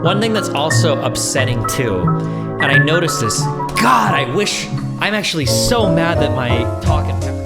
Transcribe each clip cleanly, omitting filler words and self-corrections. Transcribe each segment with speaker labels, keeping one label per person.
Speaker 1: One thing that's also upsetting too, and I noticed this, God, I'm actually so mad that my talk and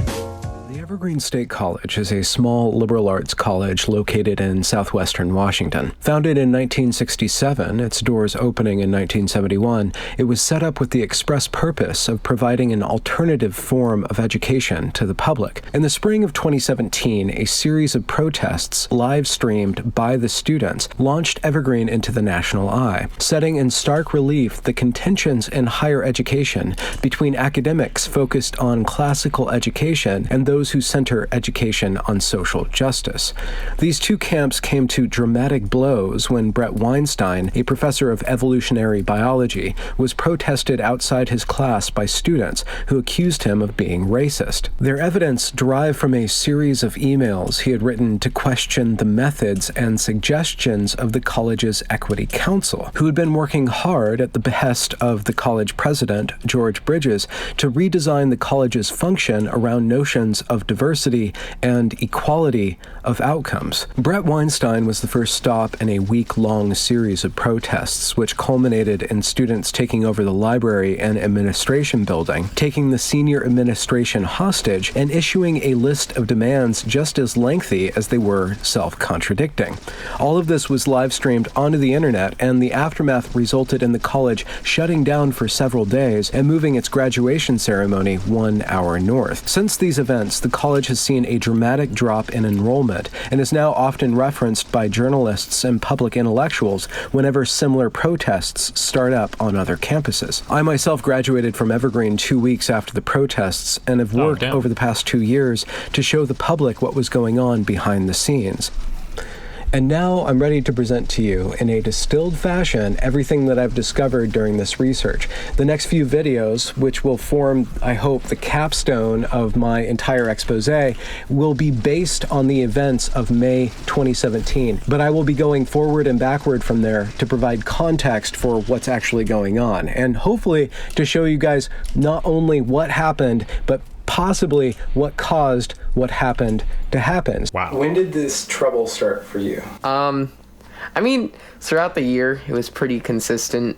Speaker 2: Evergreen State College is a small liberal arts college located in southwestern Washington. Founded in 1967, its doors opening in 1971, it was set up with the express purpose of providing an alternative form of education to the public. In the spring of 2017, a series of protests, live-streamed by the students, launched Evergreen into the national eye, setting in stark relief the contentions in higher education between academics focused on classical education and those who center education on social justice. These two camps came to dramatic blows when Bret Weinstein, a professor of evolutionary biology, was protested outside his class by students who accused him of being racist. Their evidence derived from a series of emails he had written to question the methods and suggestions of the college's Equity Council, who had been working hard at the behest of the college president, George Bridges, to redesign the college's function around notions of diversity and equality of outcomes. Bret Weinstein was the first stop in a week-long series of protests, which culminated in students taking over the library and administration building, taking the senior administration hostage, and issuing a list of demands just as lengthy as they were self-contradicting. All of this was live-streamed onto the internet, and the aftermath resulted in the college shutting down for several days and moving its graduation ceremony 1 hour north. Since these events, the college has seen a dramatic drop in enrollment and is now often referenced by journalists and public intellectuals whenever similar protests start up on other campuses. I myself graduated from Evergreen 2 weeks after the protests and have worked over the past 2 years to show the public what was going on behind the scenes. And now I'm ready to present to you, in a distilled fashion, everything that I've discovered during this research. The next few videos, which will form, I hope, the capstone of my entire expose, will be based on the events of May 2017. But I will be going forward and backward from there to provide context for what's actually going on, and hopefully to show you guys not only what happened, but possibly what caused what happened to happen.
Speaker 1: Wow.
Speaker 2: When did this trouble start for you?
Speaker 3: I mean, throughout the year, it was pretty consistent,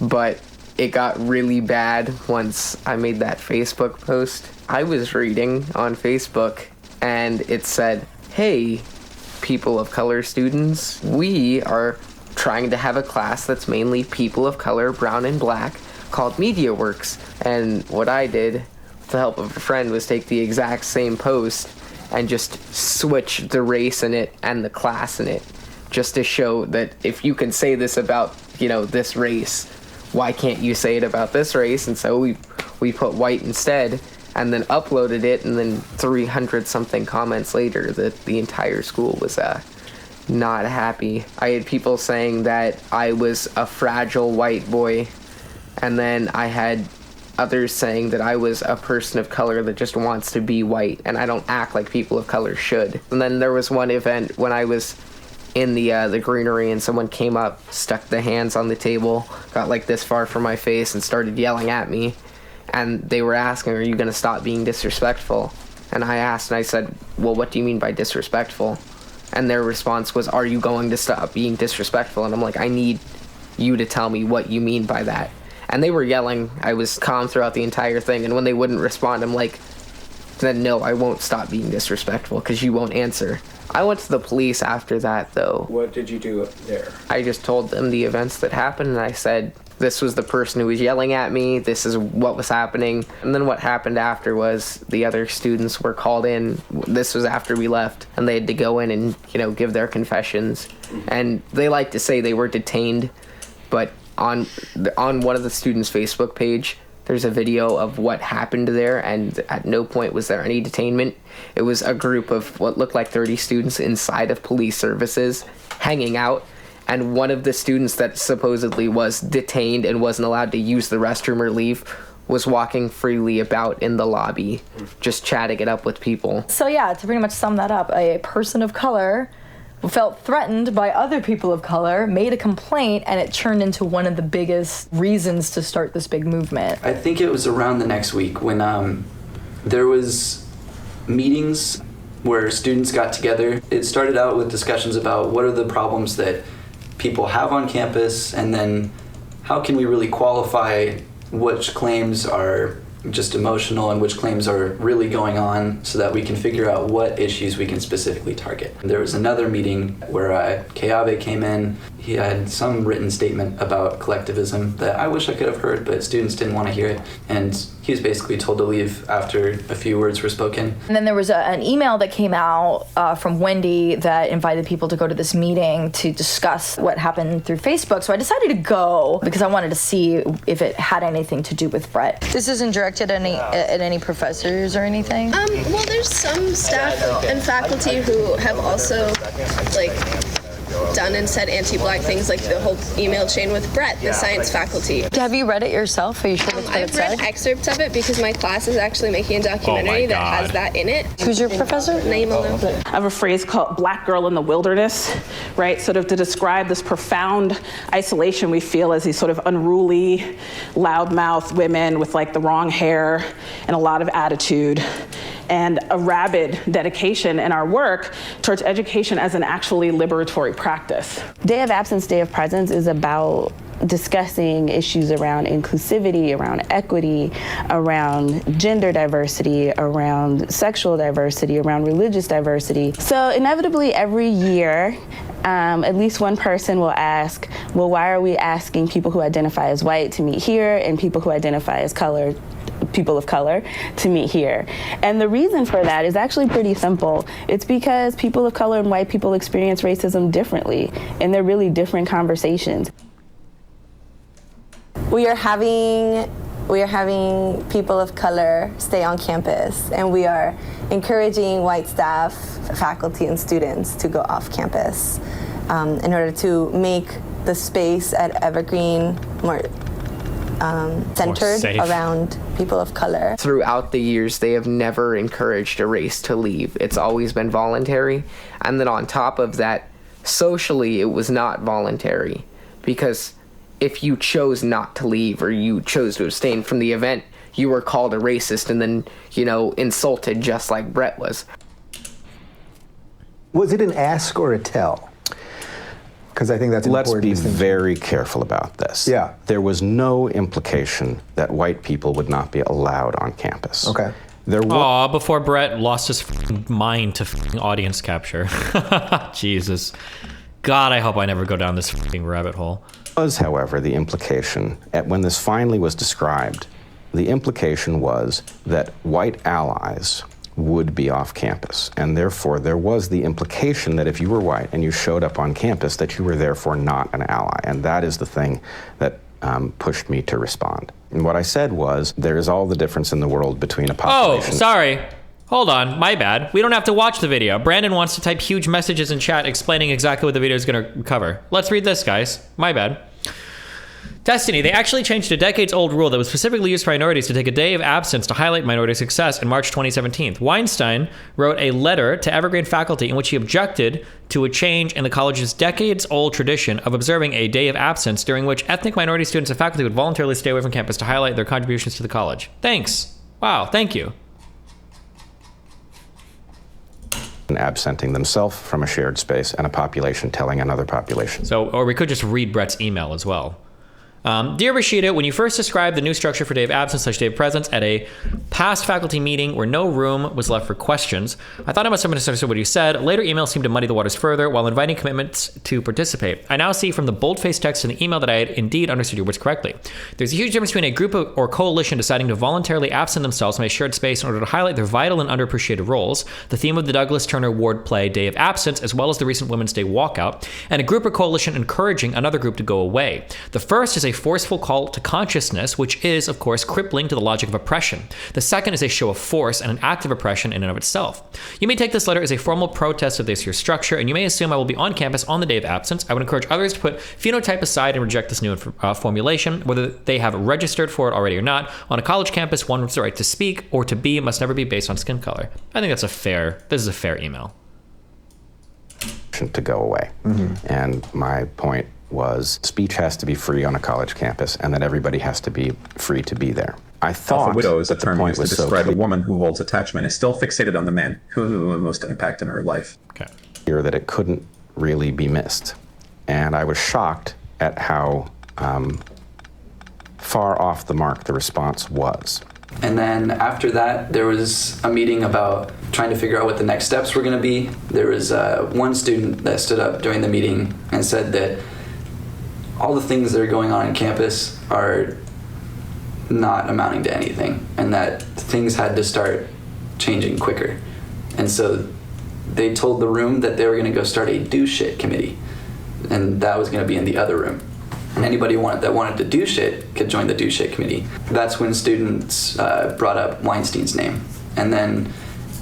Speaker 3: but it got really bad once I made that Facebook post. I was reading on Facebook, and it said, "Hey, people of color students, we are trying to have a class that's mainly people of color, brown and black, called MediaWorks." And what I did, with the help of a friend, was take the exact same post and just switch the race in it and the class in it, just to show that if you can say this about, this race, why can't you say it about this race? And so we put white instead, and then uploaded it, and then 300 something comments later that the entire school was not happy. I had people saying that I was a fragile white boy, and then I had others saying that I was a person of color that just wants to be white, and I don't act like people of color should. And then there was one event when I was in the greenery, and someone came up, stuck the hands on the table, got like this far from my face, and started yelling at me. And they were asking, "Are you going to stop being disrespectful?" And I asked, and I said, "Well, what do you mean by disrespectful?" And their response was, "Are you going to stop being disrespectful?" And I'm like, "I need you to tell me what you mean by that." And they were yelling. I was calm throughout the entire thing, and when they wouldn't respond, I'm like, "Then no, I won't stop being disrespectful because you won't answer." I went to the police after that, though.
Speaker 2: What did you do there?
Speaker 3: I just told them the events that happened, and I said, this was the person who was yelling at me, this is what was happening. And then what happened after was the other students were called in. This was after we left, and they had to go in and, give their confessions. And they like to say they were detained, but on one of the students' Facebook page, there's a video of what happened there, and at no point was there any detainment. It was a group of what looked like 30 students inside of police services hanging out, and one of the students that supposedly was detained and wasn't allowed to use the restroom or leave was walking freely about in the lobby, just chatting it up with people.
Speaker 4: So yeah, to pretty much sum that up, a person of color felt threatened by other people of color, made a complaint, and it turned into one of the biggest reasons to start this big movement.
Speaker 5: I think it was around the next week when there was meetings where students got together. It started out with discussions about what are the problems that people have on campus, and then how can we really qualify which claims are just emotional and which claims are really going on, so that we can figure out what issues we can specifically target. There was another meeting where Keawe came in. He had some written statement about collectivism that I wish I could have heard, but students didn't want to hear it, and he was basically told to leave after a few words were spoken.
Speaker 4: And then there was an email that came out from Wendy that invited people to go to this meeting to discuss what happened through Facebook. So I decided to go because I wanted to see if it had anything to do with Bret. This isn't directed at any professors or anything?
Speaker 6: Well, there's some staff and faculty who have also, done and said anti-Black things, like the whole email chain with Bret, the science faculty.
Speaker 4: Have you read it yourself? Are you sure that's what it
Speaker 6: I've read
Speaker 4: said?
Speaker 6: excerpts of it because my class is actually making a documentary that has that in it.
Speaker 4: Who's your professor?
Speaker 6: Naima.
Speaker 7: I have a phrase called Black girl in the wilderness, right? Sort of to describe this profound isolation we feel as these sort of unruly, loudmouth women with the wrong hair and a lot of attitude, and a rabid dedication in our work towards education as an actually liberatory practice.
Speaker 8: Day of Absence, Day of Presence is about discussing issues around inclusivity, around equity, around gender diversity, around sexual diversity, around religious diversity. So inevitably every year, at least one person will ask, well, why are we asking people who identify as white to meet here and people who identify as people of color to meet here? And the reason for that is actually pretty simple. It's because people of color and white people experience racism differently, and they're really different conversations.
Speaker 9: We are having people of color stay on campus, and we are encouraging white staff, faculty, and students to go off campus in order to make the space at Evergreen more centered around people of color.
Speaker 3: Throughout the years, they have never encouraged a race to leave. It's always been voluntary. And then on top of that, socially, it was not voluntary, because if you chose not to leave or you chose to abstain from the event, you were called a racist and then, insulted just like Bret was.
Speaker 10: Was it an ask or a tell? Because I think that's an important
Speaker 11: distinction. Let's be very careful about this.
Speaker 10: Yeah.
Speaker 11: There was no implication that white people would not be allowed on campus.
Speaker 10: Okay.
Speaker 1: Before Bret lost his mind to audience capture. Jesus. God, I hope I never go down this rabbit hole.
Speaker 11: Was, however, the implication, when this finally was described, the implication was that white allies would be off campus. And therefore, there was the implication that if you were white and you showed up on campus, that you were therefore not an ally. And that is the thing that pushed me to respond. And what I said was, there is all the difference in the world between a population...
Speaker 1: Oh, sorry. Hold on, my bad. We don't have to watch the video. Brandon wants to type huge messages in chat explaining exactly what the video is going to cover. Let's read this, guys. My bad. Destiny, they actually changed a decades-old rule that was specifically used for minorities to take a day of absence to highlight minority success in March 2017. Weinstein wrote a letter to Evergreen faculty in which he objected to a change in the college's decades-old tradition of observing a day of absence during which ethnic minority students and faculty would voluntarily stay away from campus to highlight their contributions to the college. Thanks. Wow, thank you.
Speaker 11: And absenting themselves from a shared space and a population telling another population.
Speaker 1: So, or we could just read Bret's email as well. Dear Rashida, when you first described the new structure for day of absence / day of presence at a past faculty meeting where no room was left for questions, I thought I must have misunderstood what you said. Later emails seemed to muddy the waters further while inviting commitments to participate. I now see from the bold-faced text in the email that I had indeed understood your words correctly. There's a huge difference between a group or coalition deciding to voluntarily absent themselves from a shared space in order to highlight their vital and underappreciated roles, the theme of the Douglas Turner Ward play Day of Absence, as well as the recent Women's Day walkout, and a group or coalition encouraging another group to go away. The first is a forceful call to consciousness, which is, of course, crippling to the logic of oppression. The second is a show of force and an act of oppression in and of itself. You may take this letter as a formal protest of this year's structure, and you may assume I will be on campus on the day of absence. I would encourage others to put phenotype aside and reject this new formulation, whether they have registered for it already or not. On a college campus, one's right to speak or to be must never be based on skin color. I think this is a fair email.
Speaker 11: To go away. Mm-hmm. And my point was speech has to be free on a college campus and that everybody has to be free to be there. I thought
Speaker 12: a widow is a
Speaker 11: that
Speaker 12: term
Speaker 11: the point
Speaker 12: used to
Speaker 11: was
Speaker 12: describe
Speaker 11: so
Speaker 12: a woman who holds attachment is still fixated on the man who had the most impact in her life.
Speaker 1: Okay.
Speaker 11: clear that it couldn't really be missed. And I was shocked at how far off the mark the response was.
Speaker 5: And then after that, there was a meeting about trying to figure out what the next steps were going to be. There was one student that stood up during the meeting and said that all the things that are going on in campus are not amounting to anything, and that things had to start changing quicker. And so they told the room that they were going to go start a do shit committee, and that was going to be in the other room. And anybody that wanted to do shit could join the do shit committee. That's when students brought up Weinstein's name. And then,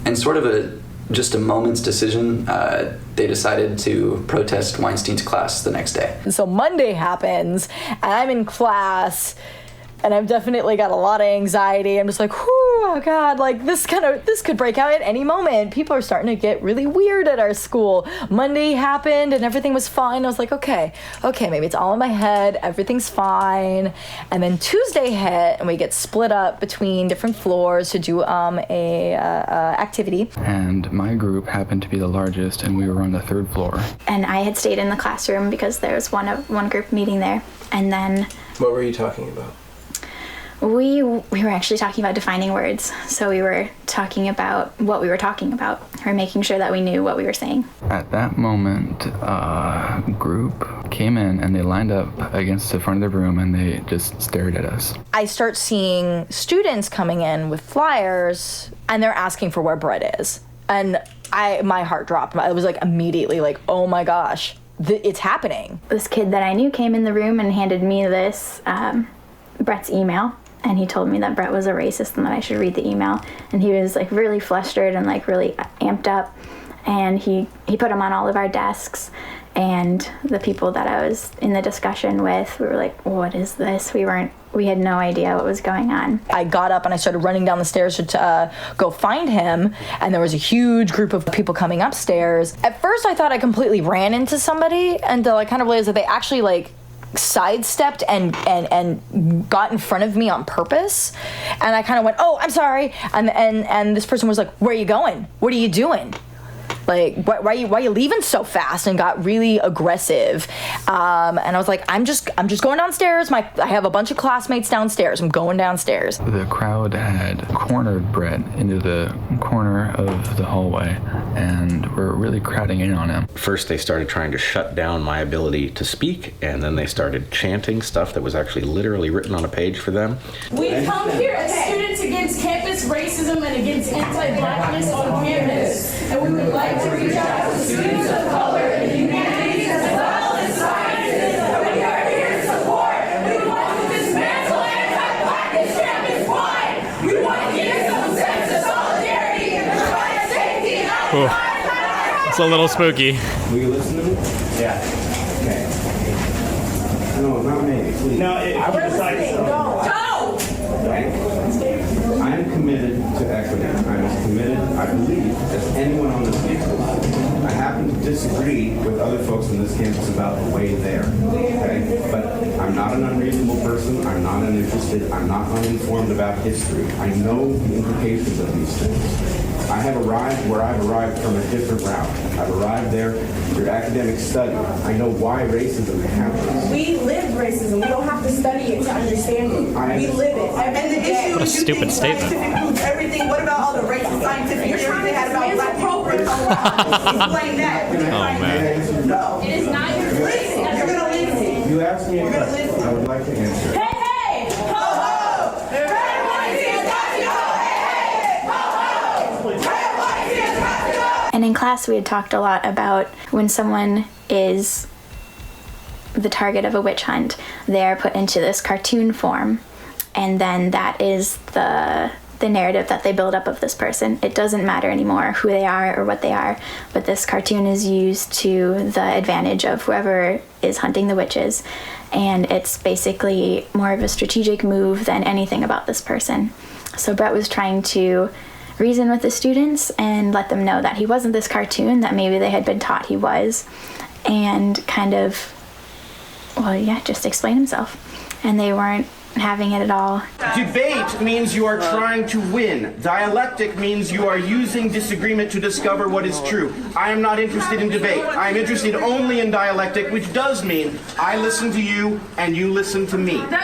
Speaker 5: in sort of just a moment's decision, they decided to protest Weinstein's class the next day.
Speaker 4: So Monday happens, and I'm in class, and I've definitely got a lot of anxiety. I'm just like, whew, oh God, like this could break out at any moment. People are starting to get really weird at our school. Monday happened and everything was fine. I was like, okay, maybe it's all in my head. Everything's fine. And then Tuesday hit, and we get split up between different floors to do a activity.
Speaker 13: And my group happened to be the largest, and we were on the 3rd floor.
Speaker 14: And I had stayed in the classroom because there was one group meeting there. And then
Speaker 2: What were you talking about?
Speaker 14: we were actually talking about defining words. So we were talking about what we were talking about, or making sure that we knew what we were saying.
Speaker 13: At that moment, a group came in and they lined up against the front of the room and they just stared at us.
Speaker 4: I start seeing students coming in with flyers, and they're asking for where Bret is. And my heart dropped. I was like immediately like, oh my gosh, it's happening.
Speaker 14: This kid that I knew came in the room and handed me this Bret's email. And he told me that Bret was a racist and that I should read the email. And he was like really flustered and like really amped up. And he put them on all of our desks. And the people that I was in the discussion with, we were like, what is this? We had no idea what was going on.
Speaker 4: I got up and I started running down the stairs to go find him. And there was a huge group of people coming upstairs. At first I thought I completely ran into somebody, until I kind of realized that they actually like sidestepped and got in front of me on purpose. And I kind of went, oh, I'm sorry. And this person was like, where are you going? What are you doing? Like, why are you leaving so fast? And got really aggressive. And I was like, I'm just going downstairs. I have a bunch of classmates downstairs. I'm going downstairs.
Speaker 13: The crowd had cornered Bret into the corner of the hallway and were really crowding in on him.
Speaker 11: First, they started trying to shut down my ability to speak, and then they started chanting stuff that was actually literally written on a page for them.
Speaker 15: We come here as students against campus racism and against anti-blackness on campus, and we would like to reach out to students of color in the humanities as well as sciences that we are here to support. We want to dismantle anti-blackness campus-wide. We want to give some sense of solidarity and provide safety and outside.
Speaker 1: It's a little spooky.
Speaker 11: Will you listen to me? Yeah. Okay. No, not me, please.
Speaker 15: No, if you decide so. Go!
Speaker 11: Okay. I am committed to equity. I'm as committed, I believe, as anyone on this campus. I happen to disagree with other folks on this campus about the way there. Okay? But I'm not an unreasonable person. I'm not uninterested. I'm not uninformed about history. I know the implications of these things. I have arrived where I've arrived from a different route. I've arrived there through academic study. I know why racism happens.
Speaker 15: We live racism. We don't have to study it to understand it. We live it. And the issue
Speaker 1: What a
Speaker 15: is
Speaker 1: stupid statement.
Speaker 15: scientific proves everything. What about all the racist scientific theories they had about black people? Explain that.
Speaker 1: Oh, man.
Speaker 15: No. It is not your listen. You're going to listen.
Speaker 11: You asked me a question. I would like to answer.
Speaker 15: Hey, hey! Ho, ho! Red, white, tears, got to go! Hey, hey! Ho, ho! Red, white, tears, got to go!
Speaker 14: And in class, we had talked a lot about when someone is the target of a witch hunt, they're put into this cartoon form. And then that is the narrative that they build up of this person. It doesn't matter anymore who they are or what they are, but this cartoon is used to the advantage of whoever is hunting the witches. And it's basically more of a strategic move than anything about this person. So Bret was trying to reason with the students and let them know that he wasn't this cartoon that maybe they had been taught he was, and kind of, well, yeah, just explain himself. And they weren't having it at all.
Speaker 16: Debate means you are trying to win. Dialectic means you are using disagreement to discover what is true. I am not interested in debate. I am interested only in dialectic, which does mean I listen to you and you listen to me.
Speaker 17: We don't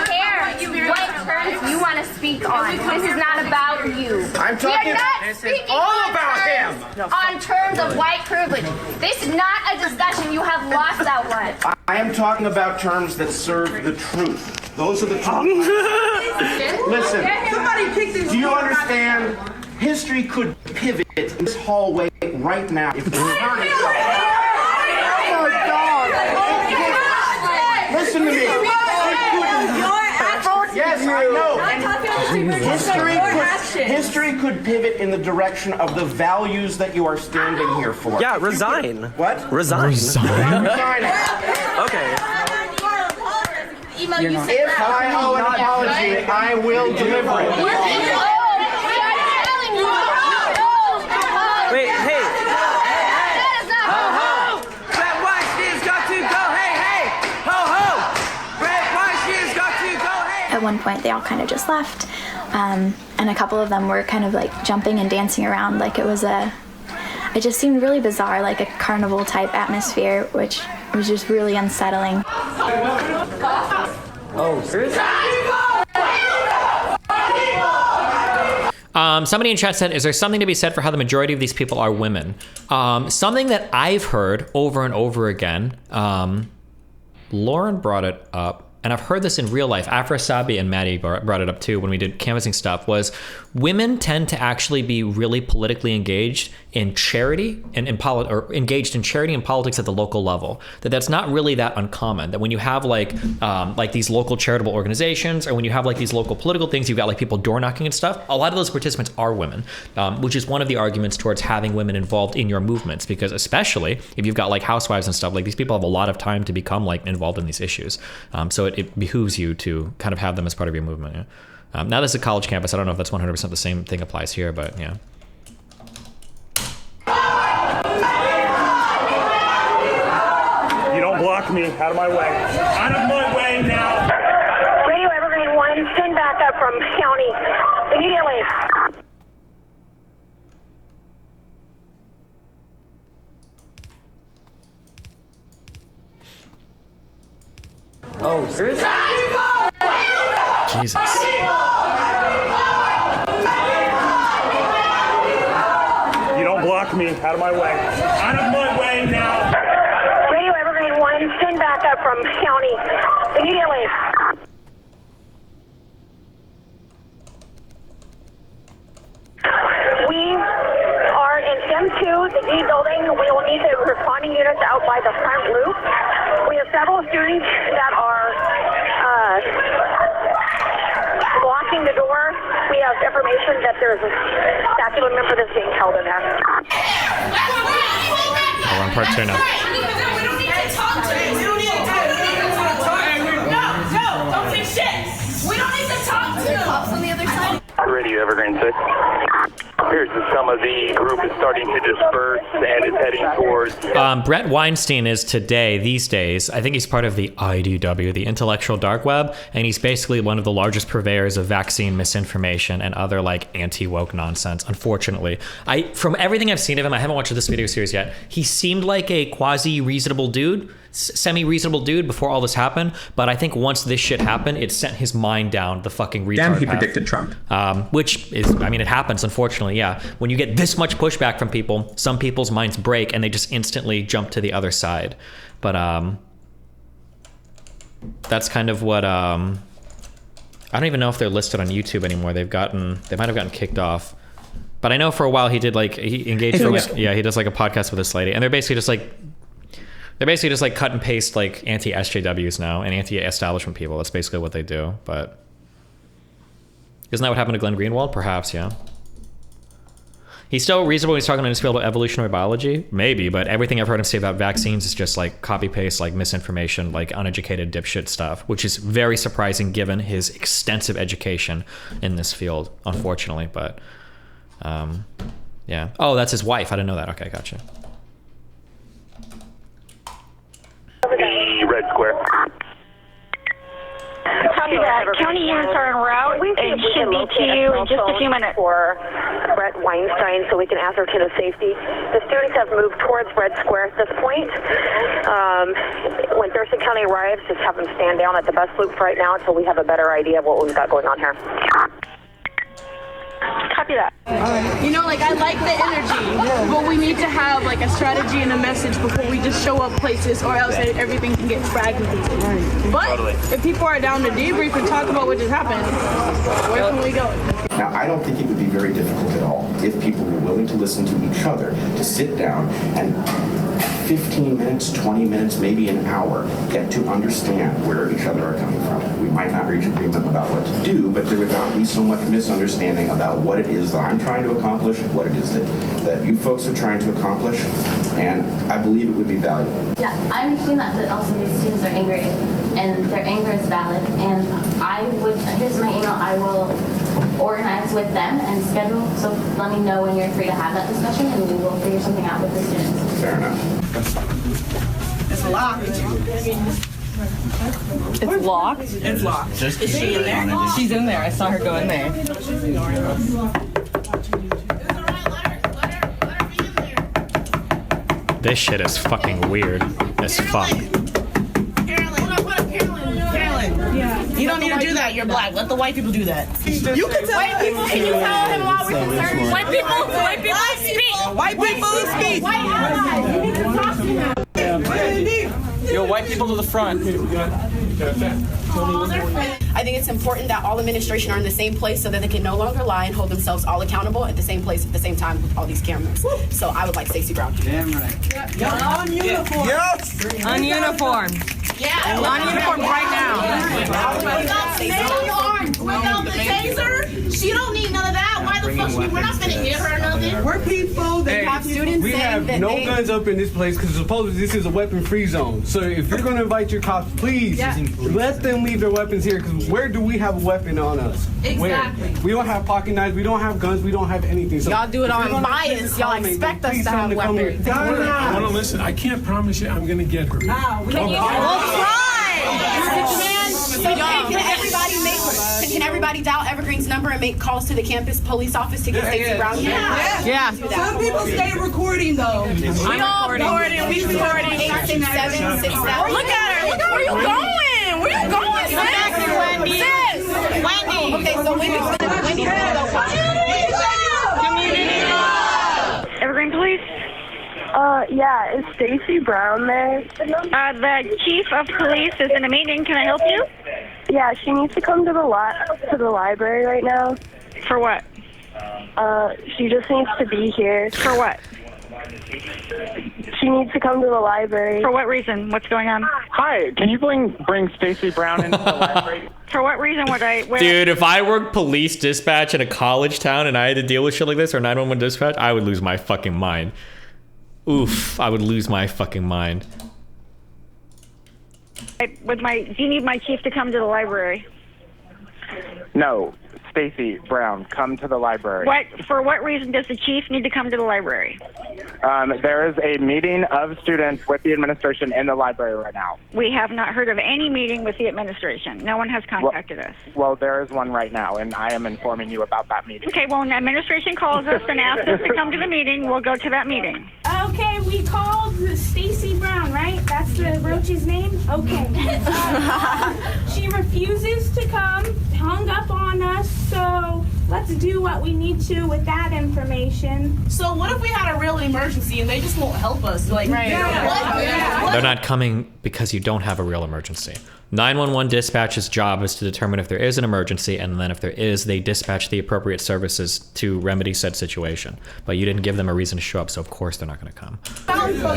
Speaker 17: care what terms you want to speak on. This is not about you.
Speaker 16: I'm talking.
Speaker 17: We are not speaking
Speaker 16: all about him.
Speaker 17: On terms of white privilege. This is not a discussion. You have lost that one.
Speaker 16: I am talking about terms that serve the truth. Those are the terms. Listen, do you understand? History could pivot in this hallway right now if it turned itself. Oh my God! Listen to me. Yes, I know. History could pivot in the direction of the values that you are standing here for.
Speaker 18: Yeah, resign.
Speaker 16: What?
Speaker 18: Resign.
Speaker 16: Resigning.
Speaker 18: Okay.
Speaker 16: If I owe an apology, I will deliver it.
Speaker 18: Wait, hey. Ho, ho. Bret Weinstein's got to go. Hey, hey. Ho, ho. Bret Weinstein's got to go. Hey.
Speaker 14: At one point, they all kind of just left. And a couple of them were kind of like jumping and dancing around like it just seemed really bizarre, like a carnival type atmosphere, which was just really unsettling.
Speaker 18: Oh, seriously?
Speaker 1: Somebody in chat said, is there something to be said for how the majority of these people are women? Something that I've heard over and over again, Lauren brought it up, and I've heard this in real life. Afra Sabi and Maddie brought it up too when we did canvassing stuff, was women tend to actually be really politically engaged in charity and engaged in charity and politics at the local level. That's not really that uncommon. That when you have like these local charitable organizations, or when you have like these local political things, you've got like people door knocking and stuff. A lot of those participants are women, which is one of the arguments towards having women involved in your movements, because especially if you've got like housewives and stuff, like these people have a lot of time to become like involved in these issues. So it behooves you to kind of have them as part of your movement. Yeah. Now this is a college campus. I don't know if that's 100% the same thing applies here, but yeah.
Speaker 19: You don't block me. Out of my way. Out of my way now.
Speaker 20: Radio Evergreen 1, send backup from county immediately.
Speaker 18: Oh, seriously?
Speaker 1: Jesus.
Speaker 19: You don't block me. Out of my way. Out of my way now.
Speaker 20: Radio Evergreen 1, send backup from county immediately. We are in M2, the D building. We will need the responding units out by the front loop. We have several students that are blocking the door. We have information that there's a statute of member that's being held in there.
Speaker 1: We're on part 2 now.
Speaker 15: We don't need to talk to him. We don't need to talk to him. No, don't say shit. We don't need to talk to him. Cops on the other side.
Speaker 21: Radio Evergreen 6. Appears that some of the group is starting to disperse and is heading towards...
Speaker 1: Bret Weinstein is these days, I think he's part of the IDW, the intellectual dark web, and he's basically one of the largest purveyors of vaccine misinformation and other like anti-woke nonsense, unfortunately. From everything I've seen of him, I haven't watched this video series yet, he seemed like a quasi-reasonable dude, semi-reasonable dude before all this happened, but I think once this shit happened, it sent his mind down the fucking retard
Speaker 12: Damn, he
Speaker 1: path.
Speaker 12: predicted Trump.
Speaker 1: Which is, I mean, it happens, unfortunately, yeah. When you get this much pushback from people, some people's minds break and they just instantly jump to the other side. But that's kind of what, I don't even know if they're listed on YouTube anymore. They might have gotten kicked off. But I know for a while he did like, he engaged, he does like a podcast with this lady, and they're basically just like cut and paste like anti-SJWs now and anti-establishment people. That's basically what they do. But isn't that what happened to Glenn Greenwald? Perhaps, yeah. He's still reasonable when he's talking in his field about evolutionary biology, maybe, but everything I've heard him say about vaccines is just like copy paste, like misinformation, like uneducated dipshit stuff, which is very surprising given his extensive education in this field, unfortunately. But yeah. Oh, that's his wife. I didn't know that. Okay, gotcha.
Speaker 21: The Red Square.
Speaker 20: county units are en route and should be to you in just a few minutes. For Bret Weinstein, so we can ascertain his safety. The students have moved towards Red Square at this point. When Thurston County arrives, just have them stand down at the bus loop right now until we have a better idea of what we've got going on here. Copy that.
Speaker 15: You know, like, I like the energy, but we need to have like a strategy and a message before we just show up places, or else everything can get fragmented. But if people are down to debrief and talk about what just happened, where can we go?
Speaker 16: Now, I don't think it would be very difficult at all if people were willing to listen to each other, to sit down and 15 minutes, 20 minutes, maybe an hour, get to understand where each other are coming from. We might not reach agreement about what to do, but there would not be so much misunderstanding about what it is that I'm trying to accomplish, what it is that you folks are trying to accomplish, and I believe it would be valuable.
Speaker 6: Yeah, I understand that also these students are angry, and their anger is valid, and here's my email, I will organize with them and schedule, so let me know when you're free to have that discussion, and we will figure something out with the students.
Speaker 16: Fair enough.
Speaker 15: It's locked.
Speaker 22: It's locked? It's locked. Is she in there? She's in there. I saw her go in there.
Speaker 1: This shit is fucking weird as fuck.
Speaker 15: You don't need to do that. You're black. Let the white people do that.
Speaker 22: You can tell
Speaker 15: white people. Can you tell him while we're concerned? White people speak.
Speaker 22: White people speak.
Speaker 15: White allies. You need to talk to him.
Speaker 22: Yo, white people to the front.
Speaker 23: I think it's important that all administration are in the same place so that they can no longer lie and hold themselves all accountable at the same place at the same time with all these cameras. So I would like Stacey Brown.
Speaker 22: Damn right.
Speaker 23: Yep.
Speaker 22: On uniform. Yes. On uniform.
Speaker 23: Yeah.
Speaker 22: On uniform right now.
Speaker 15: Without the taser, she don't need none of that. Why the fuck? We're not gonna hit her or nothing.
Speaker 22: We're people that
Speaker 23: have students.
Speaker 24: We have no guns up in this place because supposedly this is a weapon-free zone. So if you're going to invite your cops, please let them leave their weapons here. Because where do we have a weapon on us?
Speaker 15: Exactly.
Speaker 24: Where? We don't have pocket knives. We don't have guns. We don't have anything. So
Speaker 23: y'all do it on bias. Y'all expect us to have weapons.
Speaker 25: I want to listen. I can't promise you I'm going to get her.
Speaker 23: Can everybody dial Evergreen's number and make calls to the campus police office to get Stacey Brown here?
Speaker 22: Yeah.
Speaker 23: Some people stay recording though. We all recording. We recording. 867
Speaker 15: Look at her. Look at where you going. Where you going, sis?
Speaker 23: Wendy. Okay, so Wendy.
Speaker 20: Evergreen Police? Yeah, is Stacey Brown there? The chief of police is in a meeting. Can I help you? Yeah, she needs to come to the library right now. For what? She just needs to be here. For what? She needs to come to the library. For what reason? What's going on?
Speaker 26: Hi, can you bring Stacey Brown into the library?
Speaker 20: For what reason would I...
Speaker 1: Dude, if I worked police dispatch in a college town and I had to deal with shit like this, or 911 dispatch, I would lose my fucking mind. Oof, I would lose my fucking mind.
Speaker 20: Do you need my chief to come to the library?
Speaker 26: No, Stacey Brown, come to the library.
Speaker 20: For what reason does the chief need to come to the library?
Speaker 26: There is a meeting of students with the administration in the library right now.
Speaker 20: We have not heard of any meeting with the administration. No one has contacted us.
Speaker 26: Well, there is one right now, and I am informing you about that meeting.
Speaker 20: Okay, well, when the administration calls us and asks us to come to the meeting, we'll go to that meeting.
Speaker 15: Okay, we called Stacey Brown, right? That's the roach's name? Okay. She refuses to come, hung up on us, so let's do what we need to with that information.
Speaker 23: So what if we had a real emergency and they just won't help us? Like,
Speaker 1: They're not coming because you don't have a real emergency. 911 dispatch's job is to determine if there is an emergency, and then if there is, they dispatch the appropriate services to remedy said situation. But you didn't give them a reason to show up, so of course they're not going to come.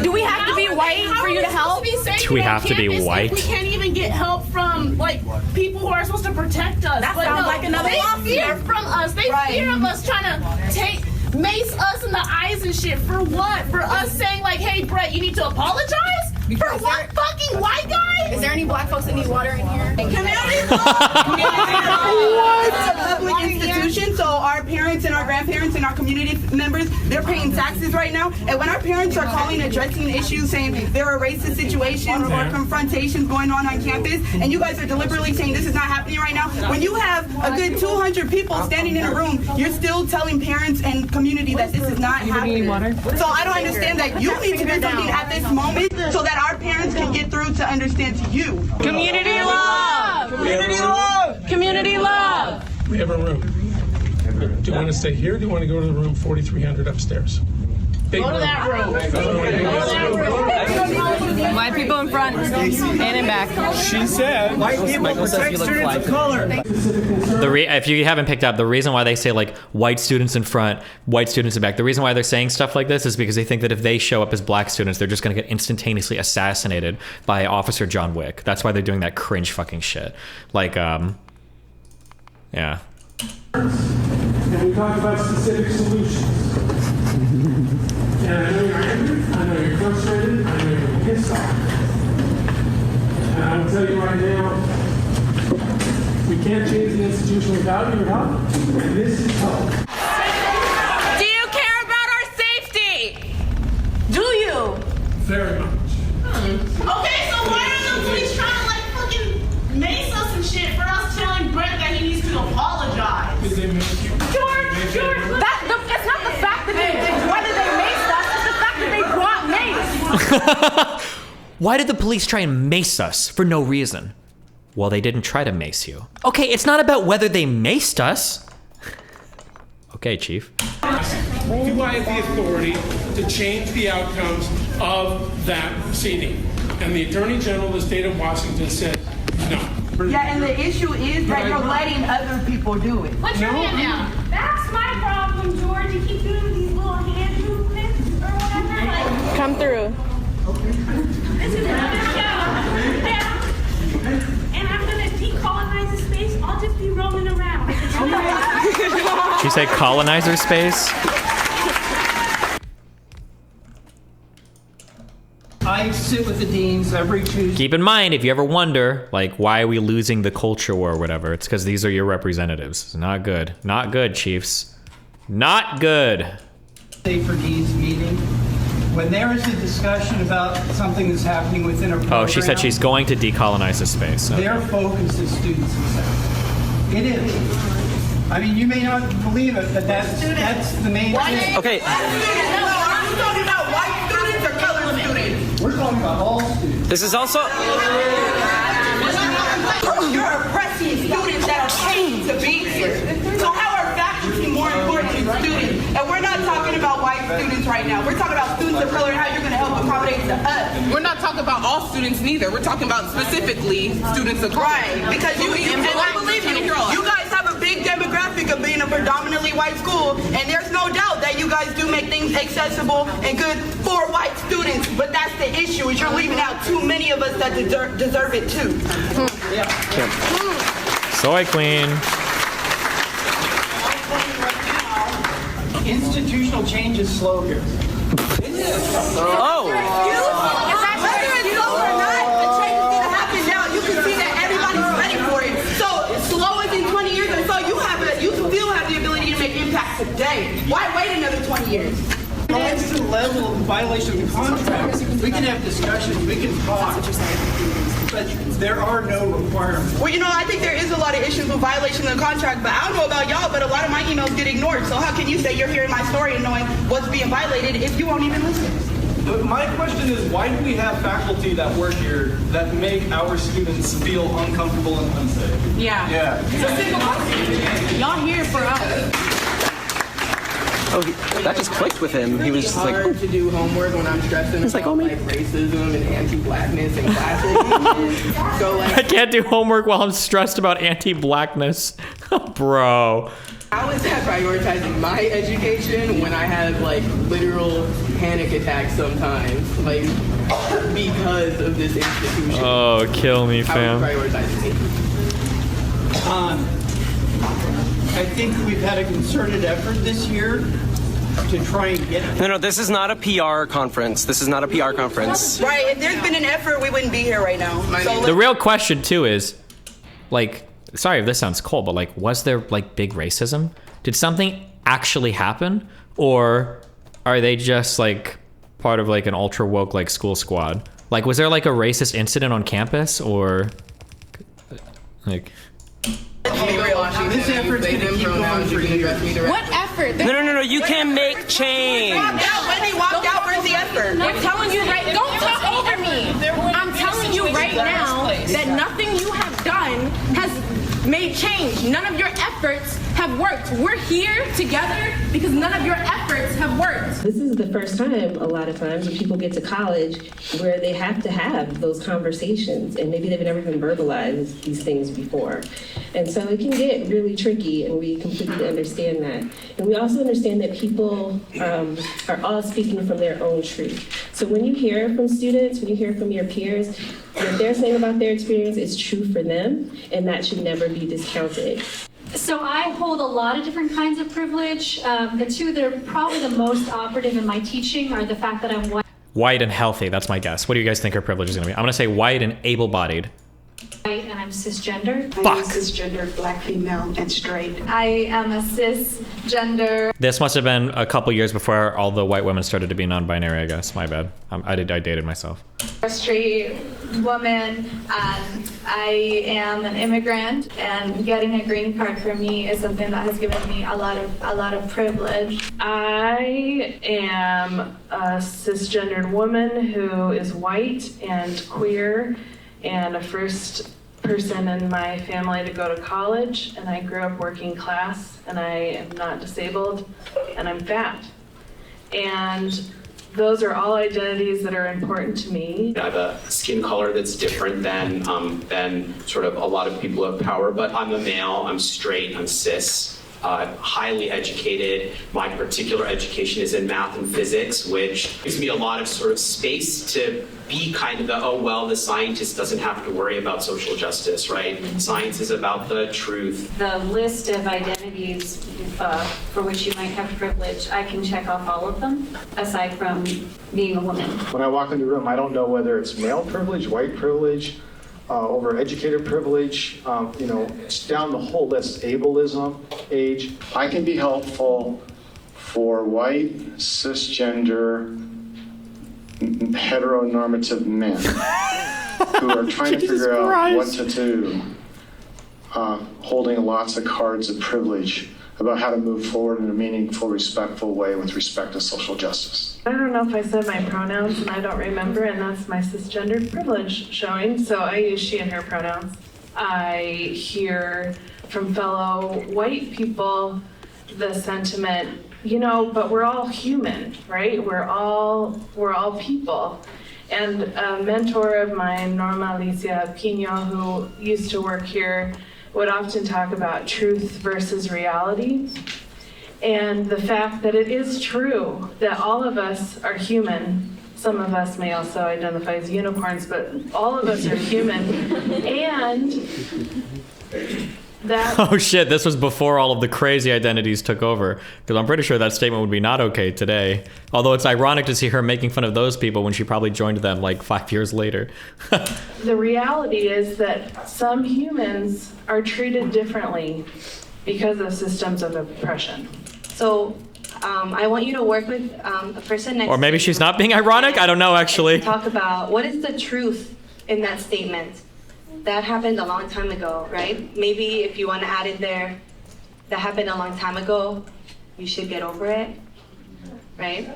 Speaker 23: Do we have to be white for you to help?
Speaker 1: Do we have to be white?
Speaker 15: We can't even get help from like people who are supposed to protect us.
Speaker 23: That sounds like another
Speaker 15: They fear from us. They fear of us trying to mace us in the eyes and shit. For what? For us saying like, hey, Bret, you need to apologize?
Speaker 23: For one fucking white guy? Is there any black folks that need water in here?
Speaker 15: Community It's a public institution, so our parents and our grandparents and our community members, they're paying taxes right now. And when our parents are calling, addressing issues, saying there are racist situations or confrontations going on campus, and you guys are deliberately saying this is not happening right now, when you have a good 200 people standing in a room, you're still telling parents and community that this is not happening. So I don't understand that you need to do something at this moment so that our parents can get through to understand to you. Community love!
Speaker 25: Community love!
Speaker 15: Community love!
Speaker 25: We have a room. Do you want to stay here or do you want to go to the room 4300 upstairs? Big
Speaker 15: Go to that room. White people in front and in back.
Speaker 25: She said white people protect students of color.
Speaker 1: If you haven't picked up, the reason why they say like white students in front, white students in back, the reason why they're saying stuff like this is because they think that if they show up as black students, they're just going to get instantaneously assassinated by Officer John Wick. That's why they're doing that cringe fucking shit. Like, yeah.
Speaker 25: And we talk about specific solutions. And I know you're angry, I know you're frustrated, I know you're pissed off. And I will tell you right now, we can't change the institution without your help, and this is help.
Speaker 15: Do you care about our safety? Do you?
Speaker 25: Very much.
Speaker 15: Okay, so why are the police trying to like fucking mace us and shit for us telling Bret that he needs to apologize?
Speaker 25: Did they make you?
Speaker 15: George, it's not the fact that whether they maced us, it's the fact that they brought mace.
Speaker 1: Why did the police try and mace us for no reason? Well, they didn't try to mace you. Okay, it's not about whether they maced us. Okay, Chief.
Speaker 25: Do I have the authority to change the outcomes of that proceeding? And the Attorney General of the state of Washington said no.
Speaker 15: Yeah, and the issue is that you're letting other people do it.
Speaker 17: Put your hand down. That's my problem, George. You keep doing these little hand movements or whatever. Like,
Speaker 15: Come through.
Speaker 17: this is another show. Yeah. And I'm gonna decolonize the space. I'll just be rolling around.
Speaker 1: She said colonizer space.
Speaker 3: I sit with the deans every Tuesday.
Speaker 1: Keep in mind, if you ever wonder, like, why are we losing the culture war or whatever, it's because these are your representatives. It's not good. Not good, Chiefs. Not good.
Speaker 3: For dean's meeting, when there is a discussion about something that's happening within a program.
Speaker 1: Oh, she said she's going to decolonize the space. Okay.
Speaker 3: Their focus is students themselves. It is. I mean, you may not believe it, but that's the main thing.
Speaker 15: Okay. Are you talking about white students or colored students?
Speaker 3: We're talking about all students.
Speaker 5: This is also...
Speaker 15: You're oppressing students that are trained to be here. So how are faculty more important than students? And we're not talking about white students right now. We're talking about students of color and how you're going to help accommodate to us.
Speaker 7: We're not talking about all students neither. We're talking about specifically students of color.
Speaker 15: Right, because you guys have a big demographic of being a predominantly white school, and there's no doubt that you guys do make things accessible and good for white students, but that's the issue, is you're leaving out too many of us that deserve it too.
Speaker 3: Yeah.
Speaker 1: Soy Queen.
Speaker 3: Institutional change is slow here.
Speaker 5: Oh!
Speaker 15: Whether it's slow or not, the change is going to happen now. You can see that everybody's ready for it. So, slow as in 20 years or so, you still have the ability to make impact today. Why wait another 20 years?
Speaker 3: When it gets to the level of violation of the contract, we can have discussions, we can talk, but there are no requirements.
Speaker 15: Well, I think there is a lot of issues with violation of the contract, but I don't know about y'all, but a lot of my emails get ignored. So how can you say you're hearing my story and knowing what's being violated if you won't even listen?
Speaker 8: My question is, why do we have faculty that work here that make our students feel uncomfortable and unsafe?
Speaker 23: Yeah. It's a simple question. Y'all here for us.
Speaker 5: Oh, that just clicked with him. He was just like,
Speaker 23: hard to do homework when I'm stressing about like racism and anti-blackness and classism. So
Speaker 1: I can't do homework while I'm stressed about anti-blackness. Bro.
Speaker 23: How is that prioritizing my education when I have like literal panic attacks sometimes, like because of this institution?
Speaker 1: Oh, kill me, fam.
Speaker 23: How is prioritizing it?
Speaker 3: I think we've had a concerted effort this year to try and get.
Speaker 5: No, this is not a PR conference. This is not a PR conference.
Speaker 7: Right, if there's been an effort, we wouldn't be here right now. So
Speaker 1: The real question too is, like, sorry if this sounds cold, but like, was there like big racism? Did something actually happen, or are they just like part of like an ultra woke like school squad? Like, was there like a racist incident on campus, or like?
Speaker 3: This effort's going to keep going for years.
Speaker 7: What effort?
Speaker 5: No. You can make change.
Speaker 7: Wendy walked out. Where's the effort?
Speaker 15: I'm telling you right. Don't talk over me. I'm telling you right now that nothing you have done has made change. None of your efforts have worked. We're here together because none of your efforts have worked.
Speaker 2: This is the first time, a lot of times, when people get to college where they have to have those conversations, and maybe they've never even verbalized these things before. And so it can get really tricky, and we completely understand that. And we also understand that people are all speaking from their own truth. So when you hear from students, when you hear from your peers, what they're saying about their experience is true for them, and that should never be discounted.
Speaker 4: So I hold a lot of different kinds of privilege. The two that are probably the most operative in my teaching are the fact that I'm white.
Speaker 1: White and healthy, that's my guess. What do you guys think her privilege is gonna be? I'm gonna say white and able-bodied.
Speaker 4: And I'm cisgender.
Speaker 1: Fuck.
Speaker 9: I'm cisgender, black female, and straight.
Speaker 4: I am a cisgender.
Speaker 1: This must have been a couple years before all the white women started to be non-binary, I guess. My bad. I dated myself.
Speaker 4: A straight woman. I am an immigrant, and getting a green card for me is something that has given me a lot of privilege.
Speaker 10: I am a cisgendered woman who is white and queer, and a first person in my family to go to college, and I grew up working class, and I am not disabled, and I'm fat. And those are all identities that are important to me.
Speaker 11: I have a skin color that's different than sort of a lot of people of power, but I'm a male, I'm straight, I'm cis. Highly educated. My particular education is in math and physics, which gives me a lot of sort of space to be kind of the, oh, well, the scientist doesn't have to worry about social justice, right? Science is about the truth.
Speaker 4: The list of identities for which you might have privilege, I can check off all of them, aside from being a woman.
Speaker 13: When I walk into the room, I don't know whether it's male privilege, white privilege, over-educated privilege, it's down the whole list, ableism, age.
Speaker 27: I can be helpful for white, cisgender, heteronormative men who are trying to figure out what to do, holding lots of cards of privilege about how to move forward in a meaningful, respectful way with respect to social justice.
Speaker 10: I don't know if I said my pronouns, and I don't remember, and that's my cisgendered privilege showing, so I use she and her pronouns. I hear from fellow white people the sentiment, but we're all human, right? We're all people. And a mentor of mine, Norma Alicia Pino, who used to work here, would often talk about truth versus reality, and the fact that it is true that all of us are human. Some of us may also identify as unicorns, but all of us are human. And that...
Speaker 1: Oh shit, this was before all of the crazy identities took over, because I'm pretty sure that statement would be not okay today. Although it's ironic to see her making fun of those people when she probably joined them like 5 years later.
Speaker 10: The reality is that some humans are treated differently because of systems of oppression.
Speaker 28: So I want you to work with a person next to you.
Speaker 1: Or maybe she's not being ironic? I don't know, actually.
Speaker 28: Talk about what is the truth in that statement. That happened a long time ago, right? Maybe if you want to add in there, that happened a long time ago, you should get over it, right?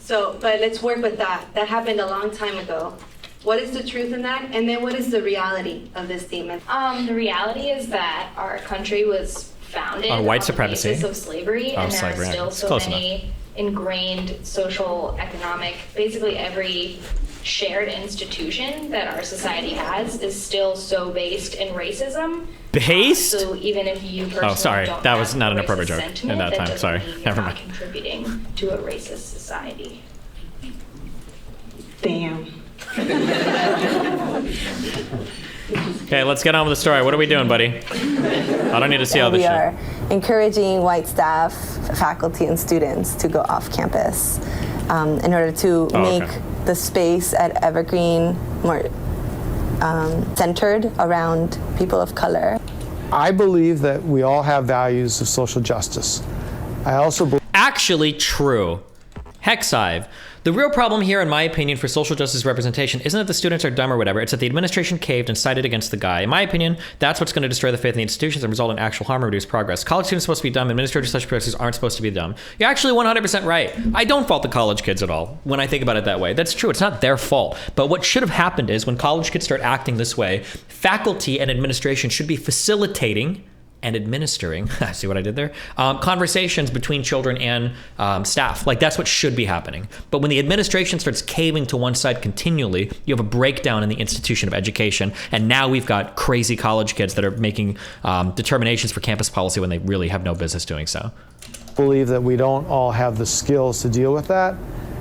Speaker 28: So, but let's work with that. That happened a long time ago. What is the truth in that? And then what is the reality of this statement?
Speaker 6: The reality is that our country was founded
Speaker 1: on white supremacy,
Speaker 6: the basis of slavery, and there are still so many ingrained social, economic, basically every shared institution that our society has is still so based in racism.
Speaker 1: Based?
Speaker 6: So even if you personally don't
Speaker 1: that was
Speaker 6: have
Speaker 1: not an
Speaker 6: a
Speaker 1: appropriate
Speaker 6: racist
Speaker 1: joke
Speaker 6: sentiment,
Speaker 1: at that time.
Speaker 6: doesn't
Speaker 1: Sorry,
Speaker 6: mean you're
Speaker 1: never
Speaker 6: not
Speaker 1: mind.
Speaker 6: contributing to a racist society.
Speaker 9: Damn.
Speaker 1: Okay, let's get on with the story. What are we doing, buddy? I don't need to see all this
Speaker 12: We
Speaker 1: shit.
Speaker 12: are encouraging white staff, faculty, and students to go off campus in order to make the space at Evergreen more centered around people of color.
Speaker 13: I believe that we all have values of social justice. I also believe...
Speaker 1: Actually true. Hexive. The real problem here, in my opinion, for social justice representation isn't that the students are dumb or whatever, it's that the administration caved and sided against the guy. In my opinion, that's what's going to destroy the faith in the institutions and result in actual harm and reduce progress. College students are supposed to be dumb, administrators such processes aren't supposed to be dumb. You're actually 100% right. I don't fault the college kids at all when I think about it that way. That's true, it's not their fault. But what should have happened is when college kids start acting this way, faculty and administration should be facilitating and administering, see what I did there? Conversations between children and staff. Like that's what should be happening. But when the administration starts caving to one side continually, you have a breakdown in the institution of education. And now we've got crazy college kids that are making determinations for campus policy when they really have no business doing so.
Speaker 13: I believe that we don't all have the skills to deal with that.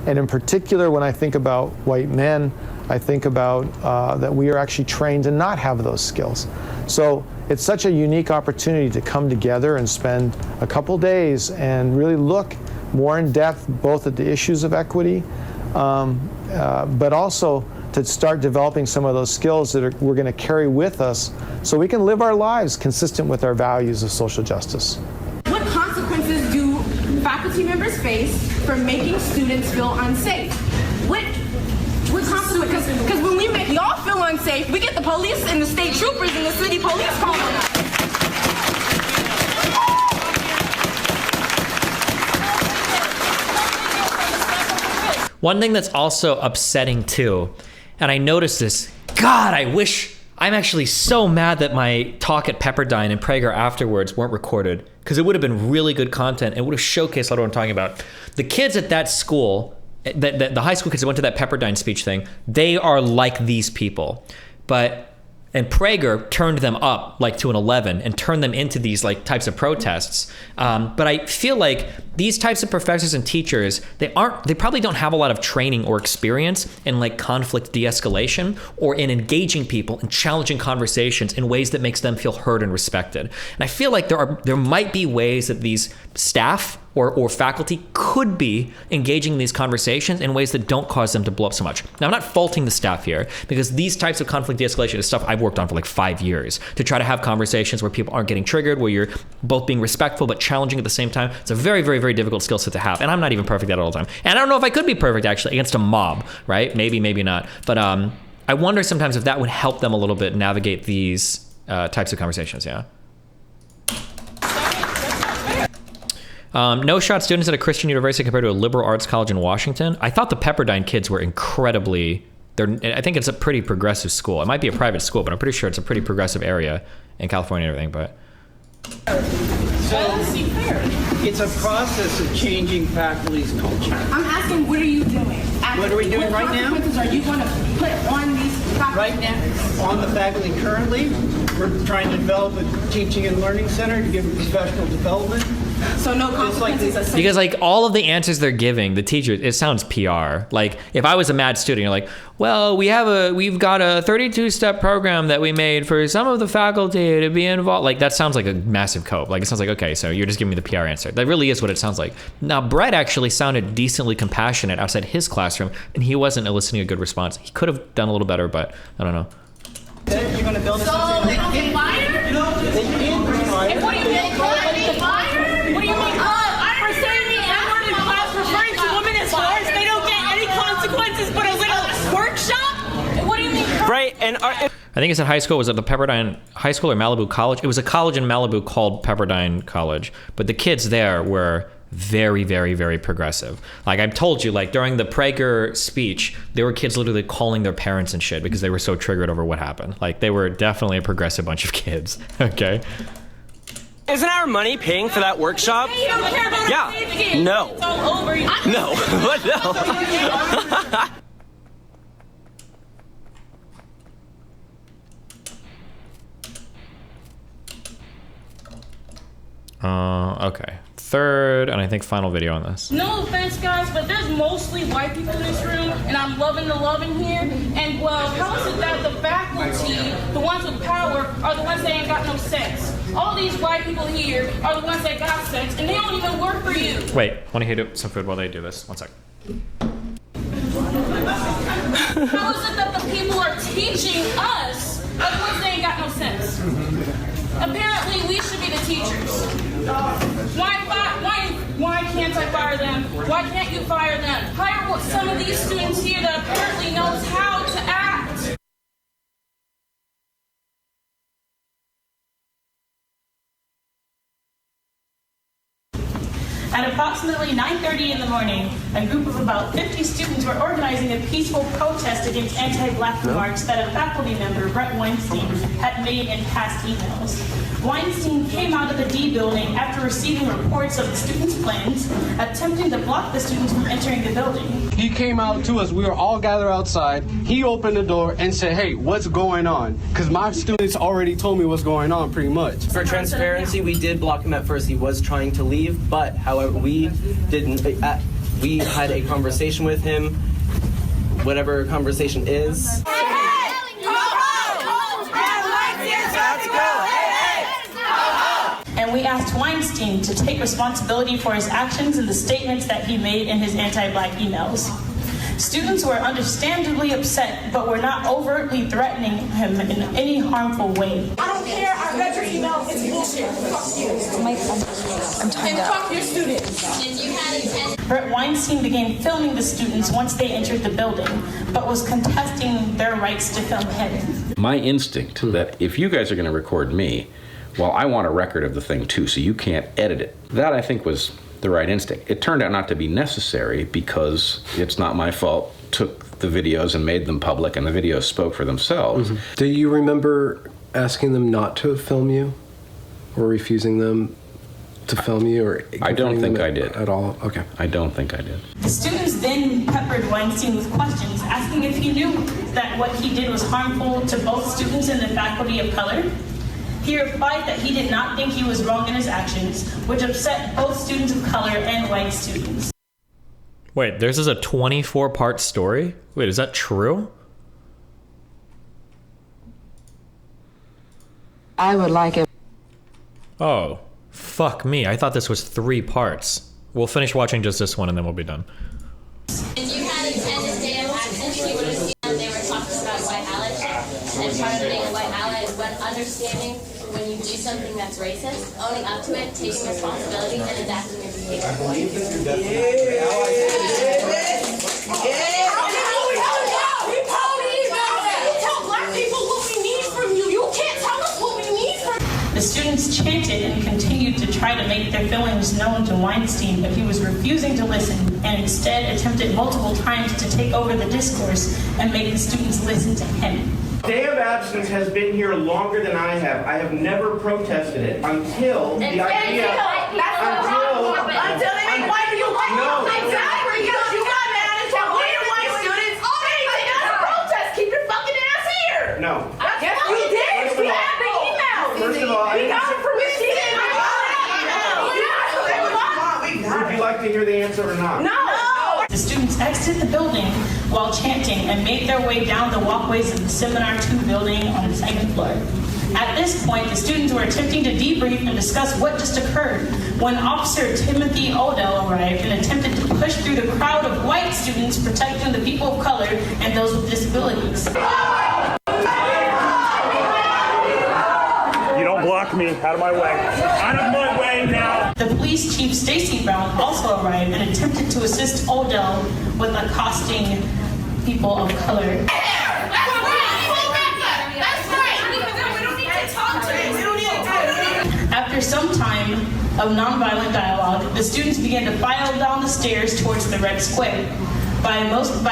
Speaker 13: And in particular, when I think about white men, I think about that we are actually trained to not have those skills. So it's such a unique opportunity to come together and spend a couple days and really look more in depth both at the issues of equity, but also to start developing some of those skills that we're going to carry with us so we can live our lives consistent with our values of social justice.
Speaker 15: What consequences do faculty members face for making students feel unsafe? What consequences? Because when we make y'all feel unsafe, we get the police and the state troopers and the city police calling us.
Speaker 1: One thing that's also upsetting too, and I noticed this, God, I'm actually so mad that my talk at Pepperdine and Prager afterwards weren't recorded, because it would have been really good content. It would have showcased a lot of what I'm talking about. The kids at that school, the high school kids that went to that Pepperdine speech thing, they are like these people. And Prager turned them up like to an 11 and turned them into these like types of protests. But I feel like these types of professors and teachers, they probably don't have a lot of training or experience in like conflict de-escalation or in engaging people and challenging conversations in ways that makes them feel heard and respected. And I feel like there might be ways that these staff or faculty could be engaging in these conversations in ways that don't cause them to blow up so much. Now, I'm not faulting the staff here, because these types of conflict de-escalation is stuff I've worked on for like 5 years, to try to have conversations where people aren't getting triggered, where you're both being respectful but challenging at the same time. It's a very, very, very difficult skill set to have, and I'm not even perfect at it all the time. And I don't know if I could be perfect, actually, against a mob, right? Maybe, maybe not. But I wonder sometimes if that would help them a little bit navigate these types of conversations, yeah? No-shot students at a Christian university compared to a liberal arts college in Washington. I thought the Pepperdine kids were incredibly... I think it's a pretty progressive school. It might be a private school, but I'm pretty sure it's a pretty progressive area in California and everything, but...
Speaker 3: So, it's a process of changing faculty's culture.
Speaker 15: I'm asking, what are you doing?
Speaker 3: What are we doing right now?
Speaker 15: What consequences are you going to put on these faculty?
Speaker 3: Right now, on the faculty currently, we're trying to develop a teaching and learning center to give professional development.
Speaker 15: So no consequences.
Speaker 1: Because like all of the answers they're giving, the teachers, it sounds PR. Like if I was a mad student, you're like, well, we've got a 32-step program that we made for some of the faculty to be involved. Like that sounds like a massive cope. Like it sounds like, okay, so you're just giving me the PR answer. That really is what it sounds like. Now, Bret actually sounded decently compassionate outside his classroom, and he wasn't eliciting a good response. He could have done a little better, but I don't know.
Speaker 3: You're going to build a
Speaker 15: So they don't get fired?
Speaker 3: They can be fired.
Speaker 15: And what do you mean? What do you mean? For saying the N-word in class, referring to women as whores, they don't get any consequences but a little workshop? What do you mean?
Speaker 5: Right, and
Speaker 1: I think it's at high school. Was it the Pepperdine High School or Malibu College? It was a college in Malibu called Pepperdine College, but the kids there were very, very, very progressive. Like I told you, like during the Prager speech, there were kids literally calling their parents and shit because they were so triggered over what happened. Like they were definitely a progressive bunch of kids. Okay.
Speaker 5: Isn't our money paying for that workshop?
Speaker 15: You don't care about
Speaker 5: Yeah.
Speaker 15: safety.
Speaker 5: No.
Speaker 15: It's all over.
Speaker 5: No.
Speaker 1: No. Okay. Third and I think final video on this.
Speaker 17: No offense, guys, but there's mostly white people in this room, and and I'm loving the love in here. And well, how is it that the faculty, the ones with power, are the ones that ain't got no sense? All these white people here are the ones that got sense, and they don't even work for you.
Speaker 1: Wait, want to heat up some food while they do this? 1 sec.
Speaker 17: How is it that the people are teaching us are the ones that ain't got no sense? Apparently, we should be the teachers. Why can't I fire them? Why can't you fire them? Hire some of these students here that apparently knows how to act.
Speaker 15: At approximately 9:30 in the morning, a group of about 50 students were organizing a peaceful protest against anti-black remarks that a faculty member, Bret Weinstein, had made in past emails. Weinstein came out of the D building after receiving reports of the students' plans, attempting to block the students from entering the building.
Speaker 5: He came out to us. We were all gathered outside. He opened the door and said, "Hey, what's going on?" Because my students already told me what's going on, pretty much.
Speaker 14: For transparency, we did block him at first. He was trying to leave, but however, we didn't. We had a conversation with him, whatever conversation is.
Speaker 15: And we asked Weinstein to take responsibility for his actions and the statements that he made in his anti-black emails. Students were understandably upset, but were not overtly threatening him in any harmful way. I don't care. I read your email. It's bullshit. Fuck you. I'm timed up. Fuck your students. Bret Weinstein began filming the students once they entered the building, but was contesting their rights to film him.
Speaker 16: My instinct that if you guys are going to record me, well, I want a record of the thing too, so you can't edit it. That, I think, was the right instinct. It turned out not to be necessary because it's not my fault. Took the videos and made them public, and the videos spoke for themselves.
Speaker 18: Do you remember asking them not to film you, or refusing them to film you, or
Speaker 16: I don't think I did
Speaker 18: at all? Okay,
Speaker 16: I don't think I did.
Speaker 15: The students then peppered Weinstein with questions, asking if he knew that what he did was harmful to both students and the faculty of color. He replied that he did not think he was wrong in his actions, which upset both students of color and white students.
Speaker 1: Wait, theirs is a 24-part story? Wait, is that true?
Speaker 19: I would like it.
Speaker 1: Oh, fuck me. I thought this was 3 parts. We'll finish watching just this one and then we'll be done.
Speaker 6: If you had attended Day of Absence, you would have seen that they were talking about white allyship. And part of being a white ally is when understanding when you do something that's racist, owning up to it, taking responsibility, and adapting your behavior.
Speaker 3: I believe that you're definitely
Speaker 15: The students chanted and continued to try to make their feelings known to Weinstein, but he was refusing to listen and instead attempted multiple times to take over the discourse and make the students listen to him.
Speaker 21: Day of Absence has been here longer than I have. I have never protested it until the idea. Until they make white people like no. Exactly. Because you got mad and told me white students, hey, they got a protest. Keep your fucking ass here. No. Yes, you did. We have the email. First of all, we got permission. Would you like to hear the answer or not?
Speaker 15: No. The students exited the building while chanting and made their way down the walkways of the Seminar 2 building on the 2nd floor. At this point, the students were attempting to debrief and discuss what just occurred when Officer Timothy Odell arrived and attempted to push through the crowd of white students protecting the people of color and those with disabilities.
Speaker 25: You don't block me. Out of my way. Out of my way now.
Speaker 15: The police chief, Stacey Brown, also arrived and attempted to assist Odell with accosting people of color. After some time of nonviolent dialogue, the students began to file down the stairs towards the Red Square. By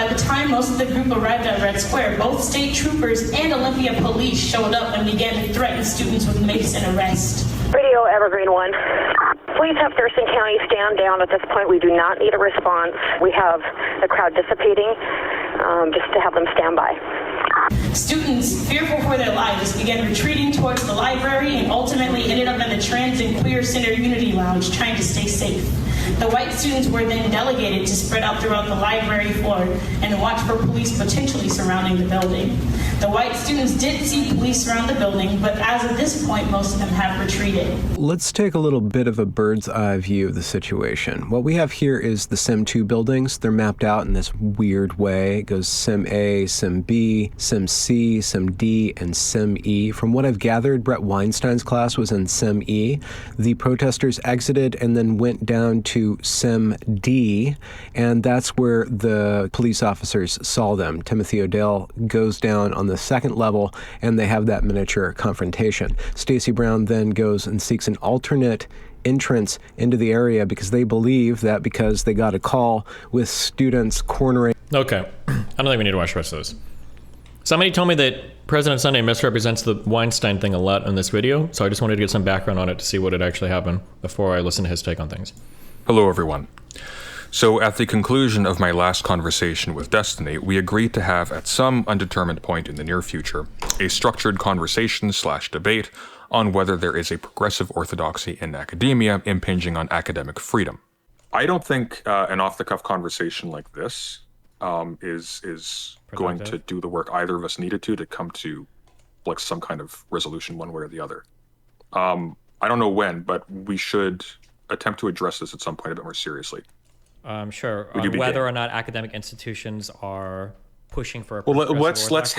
Speaker 15: the time most of the group arrived at Red Square, both state troopers and Olympia police showed up and began to threaten students with mace and arrest.
Speaker 22: Radio Evergreen 1. Please have Thurston County stand down at this point. We do not need a response. We have the crowd dissipating, just to have them stand by.
Speaker 15: Students, fearful for their lives, began retreating towards the library and ultimately ended up in the Trans and Queer Center Unity Lounge trying to stay safe. The white students were then delegated to spread out throughout the library floor and watch for police potentially surrounding the building. The white students did see police surround the building, but as of this point, most of them have retreated.
Speaker 18: Let's take a little bit of a bird's eye view of the situation. What we have here is the Sim 2 buildings. They're mapped out in this weird way. It goes Sim A, Sim B, Sim C, Sim D, and Sim E. From what I've gathered, Bret Weinstein's class was in Sim E. The protesters exited and then went down to Sim D, and that's where the police officers saw them. Timothy O'Dell goes down on the second level, and they have that miniature confrontation. Stacey Brown then goes and seeks an alternate entrance into the area because they believe that because they got a call with students cornering.
Speaker 1: Okay, I don't think we need to watch the rest of this. Somebody told me that President Sunday misrepresents the Weinstein thing a lot in this video, so I just wanted to get some background on it to see what had actually happened before I listen to his take on things.
Speaker 2: Hello, everyone. So at the conclusion of my last conversation with Destiny, we agreed to have, at some undetermined point in the near future, a structured conversation/debate on whether there is a progressive orthodoxy in academia impinging on academic freedom. I don't think an off-the-cuff conversation like this is going to do the work either of us needed to come to like some kind of resolution one way or the other. I don't know when, but we should attempt to address this at some point a bit more seriously.
Speaker 1: Sure. On whether or not academic institutions are pushing for a
Speaker 2: let's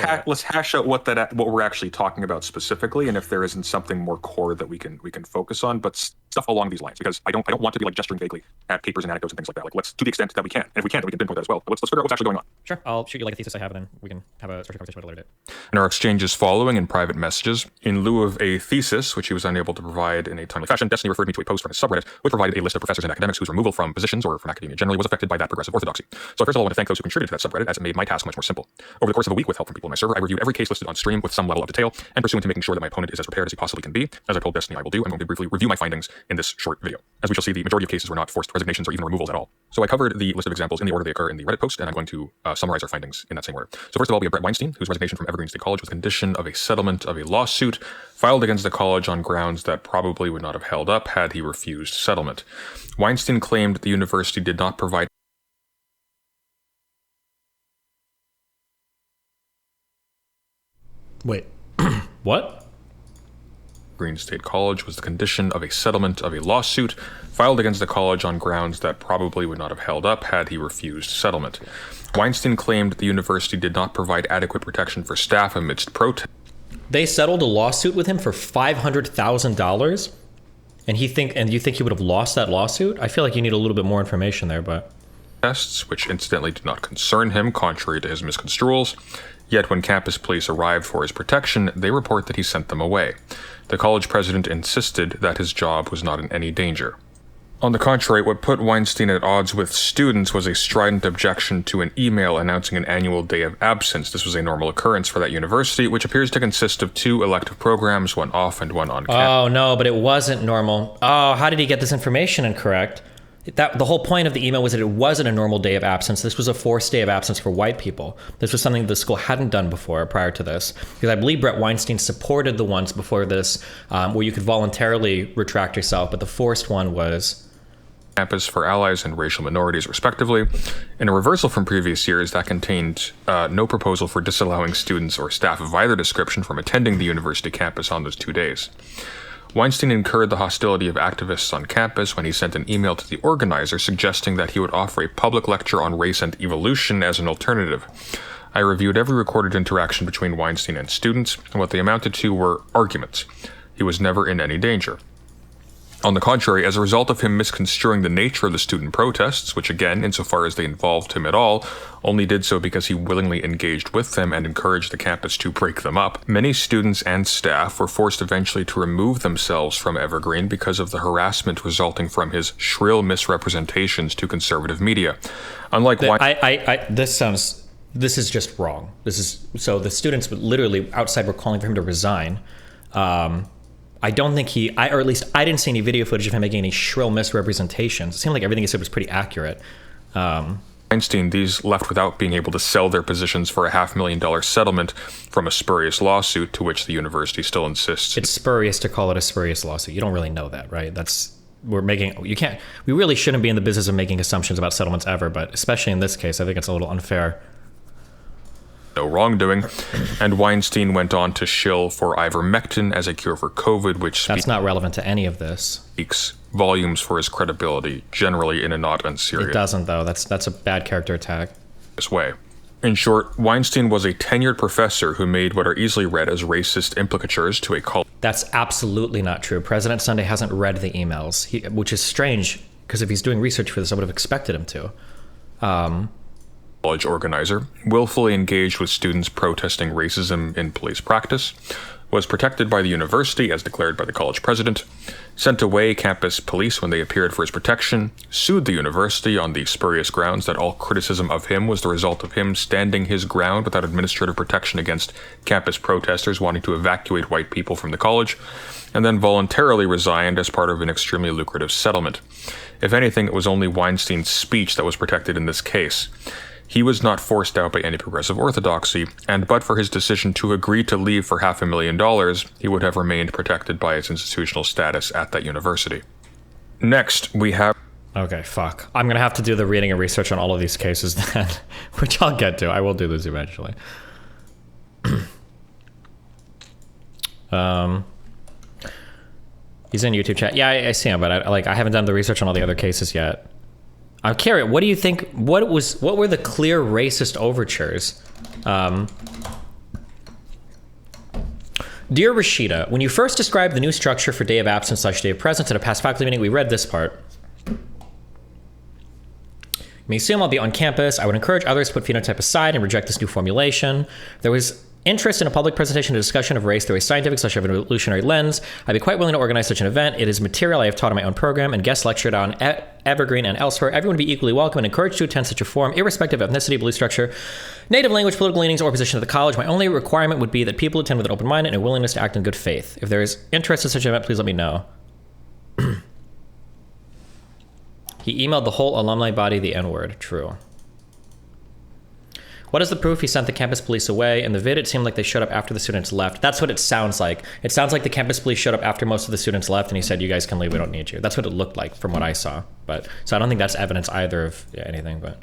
Speaker 2: hash out what we're actually talking about specifically, and if there isn't something more core that we can focus on, but stuff along these lines, because I don't want to be like gesturing vaguely at papers and anecdotes and things like that. Like, let's, to the extent that we can, and if we can, then we can pinpoint that as well. But let's figure out what's actually going on.
Speaker 1: Sure, I'll shoot you like a thesis I have, and then we can have a structured conversation about it later.
Speaker 2: In our exchanges following in private messages, in lieu of a thesis, which he was unable to provide in a timely fashion, Destiny referred me to a post from his subreddit, which provided a list of professors and academics whose removal from positions or from academia generally was affected by that progressive orthodoxy. So first of all, I want to thank those who contributed to that subreddit, as it made my task much more simple. Over the course of a week, with help from people on my server, I reviewed every case listed on stream with some level of detail, and pursuant to making sure that my opponent is as prepared as he possibly can be, as I told Destiny I will do, I'm going to briefly review my findings in this short video. As we shall see, the majority of cases were not forced resignations or even removals at all. So I covered the list of examples in the order they occur in the Reddit post, and I'm going to summarize our findings in that same order. So first of all, we have Bret Weinstein, whose resignation from Evergreen State College was a condition of a settlement of a lawsuit filed against the college on grounds that probably would not have held up had he refused settlement. Weinstein claimed the university did not provide
Speaker 1: Wait, what?
Speaker 2: Green State College was the condition of a settlement of a lawsuit filed against the college on grounds that probably would not have held up had he refused settlement. Weinstein claimed the university did not provide adequate protection for staff amidst protests.
Speaker 1: They settled a lawsuit with him for $500,000, and you think he would have lost that lawsuit? I feel like you need a little bit more information there, but
Speaker 2: which incidentally did not concern him, contrary to his misconstruals. Yet when campus police arrived for his protection, they report that he sent them away. The college president insisted that his job was not in any danger. On the contrary, what put Weinstein at odds with students was a strident objection to an email announcing an annual day of absence. This was a normal occurrence for that university, which appears to consist of 2 elective programs, one off and one on campus.
Speaker 1: Oh, no, but it wasn't normal. Oh, how did he get this information incorrect? The whole point of the email was that it wasn't a normal day of absence. This was a forced day of absence for white people. This was something the school hadn't done before prior to this. Because I believe Bret Weinstein supported the ones before this where you could voluntarily retract yourself, but the forced one was
Speaker 2: campus for allies and racial minorities, respectively. In a reversal from previous years that contained no proposal for disallowing students or staff of either description from attending the university campus on those 2 days. Weinstein incurred the hostility of activists on campus when he sent an email to the organizer suggesting that he would offer a public lecture on race and evolution as an alternative. I reviewed every recorded interaction between Weinstein and students, and what they amounted to were arguments. He was never in any danger. On the contrary, as a result of him misconstruing the nature of the student protests, which again, insofar as they involved him at all, only did so because he willingly engaged with them and encouraged the campus to break them up, many students and staff were forced eventually to remove themselves from Evergreen because of the harassment resulting from his shrill misrepresentations to conservative media. Unlike
Speaker 1: this is just wrong. So the students literally outside were calling for him to resign. I don't think or at least I didn't see any video footage of him making any shrill misrepresentations. It seemed like everything he said was pretty accurate.
Speaker 2: Weinstein, these left without being able to sell their positions for a $500,000 settlement from a spurious lawsuit to which the university still insists.
Speaker 1: It's spurious to call it a spurious lawsuit. You don't really know that, right? we really shouldn't be in the business of making assumptions about settlements ever, but especially in this case, I think it's a little unfair.
Speaker 2: No wrongdoing, and Weinstein went on to shill for ivermectin as a cure for COVID, which
Speaker 1: that's not relevant to any of this.
Speaker 2: Speaks volumes for his credibility, generally in a not unserious.
Speaker 1: It doesn't, though. That's a bad character attack.
Speaker 2: This way. In short, Weinstein was a tenured professor who made what are easily read as racist implicatures to a college.
Speaker 1: That's absolutely not true. President Sunday hasn't read the emails, which is strange, because if he's doing research for this, I would have expected him to.
Speaker 2: College organizer, willfully engaged with students protesting racism in police practice, was protected by the university as declared by the college president, sent away campus police when they appeared for his protection, sued the university on the spurious grounds that all criticism of him was the result of him standing his ground without administrative protection against campus protesters wanting to evacuate white people from the college, and then voluntarily resigned as part of an extremely lucrative settlement. If anything, it was only Weinstein's speech that was protected in this case. He was not forced out by any progressive orthodoxy, and but for his decision to agree to leave for $500,000, he would have remained protected by his institutional status at that university. Next, we have...
Speaker 1: Okay, fuck. I'm gonna have to do the reading and research on all of these cases then, which I'll get to. I will do this eventually. He's in YouTube chat. Yeah, I see him, but I haven't done the research on all the other cases yet. Carrie, what do you think? What were the clear racist overtures? Dear Rashida, when you first described the new structure for day of absence / day of presence at a past faculty meeting, we read this part. You may assume I'll be on campus. I would encourage others to put phenotype aside and reject this new formulation. There was interest in a public presentation, a discussion of race through a scientific / evolutionary lens. I'd be quite willing to organize such an event. It is material I have taught in my own program and guest lectured on at Evergreen and elsewhere. Everyone would be equally welcome and encouraged to attend such a forum, irrespective of ethnicity, belief structure, native language, political leanings, or position of the college. My only requirement would be that people attend with an open mind and a willingness to act in good faith. If there is interest in such an event, please let me know. He emailed the whole alumni body the N-word. True. What is the proof he sent the campus police away? In the vid, it seemed like they showed up after the students left. That's what it sounds like. It sounds like the campus police showed up after most of the students left, and he said, you guys can leave, we don't need you. That's what it looked like from what I saw. So I don't think that's evidence either of anything, but...